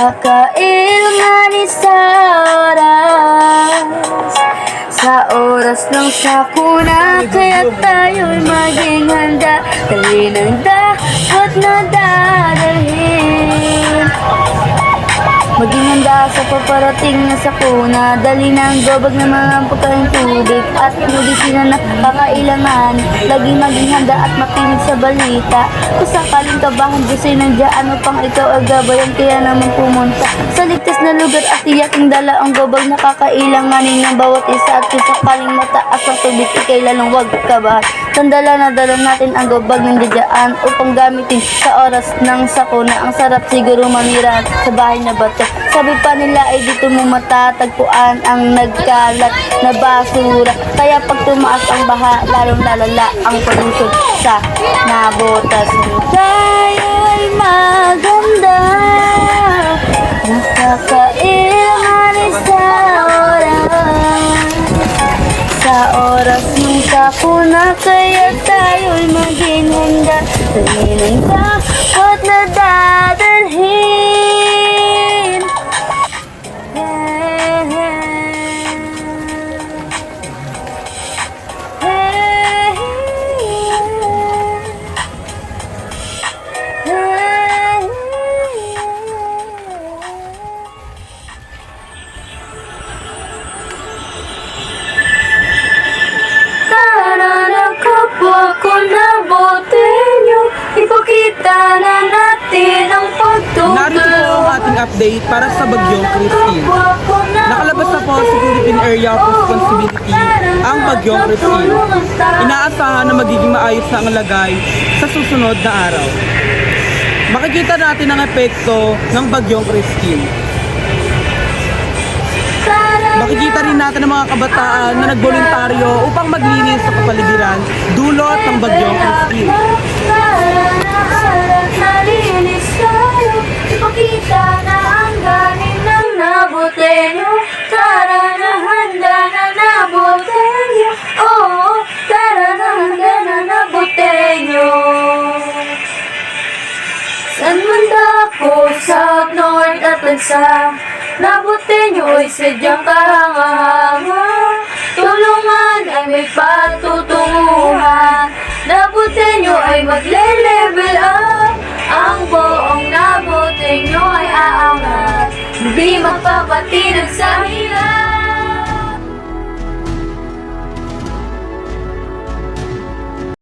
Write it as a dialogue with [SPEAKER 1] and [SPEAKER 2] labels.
[SPEAKER 1] Nakakailanganin sa oras ng sakuna. Kaya tayo'y maging handa, dali ng dapat na dadalhin. Maging handa sa paparating na sakuna, dali ng gobag ng mga pagkain tubig at medisina na kakailangan. Laging maging handa at makinig sa balita. Kung sakaling kabahan, Diyos'y nandiyan upang ikaw ay gabayan. Kaya naman pumunta sa ligtas na lugar at tiyaking dala ang gobag na kakailanganin ng bawat isa. At kung sakaling mataas ang tubig, ikay lalong huwag kabahan. Sandala na dala natin ang gobag ng didyaan upang gamitin sa oras ng sakuna. Ang sarap siguro manirahan sa bahay na bato. Sabi pa nila ay dito mo matatagpuan ang nagkalat na basura. Kaya pag tumaas ang baha, lalong lalala ang palusot sa nabotas. Tayo'y maganda, nakakailanganin sa oras ng sakuna. Kaya tayo'y maging handa, dali ng dapat na dadalhin. Ipakita na natin ang pagtutulong.
[SPEAKER 2] Narito po ang ating update para sa bagyong Christine. Nakalabas na po sa Philippine Area of Responsibility ang bagyong Christine. Inaasahan na magiging maayos na ang lagay sa susunod na araw. Makikita natin ang epekto ng bagyong Christine. Makikita rin natin ang mga kabataan na nagboluntaryo upang maglinis sa kapaligiran dulot ng bagyong Christine.
[SPEAKER 1] Nalinis tayo, ipakita na ang galing ng nabutenyo. Tara na handa na nabutenyo. Oo, tara na handa na nabutenyo. San man dako, south, north at lansa, nabutenyo ay sadyang kahanga-hanga. Tulungan ay may patutunguhan, nabutenyo ay magle-level up. Ang buong nabutenyo ay aangat, hindi magpapatinag sa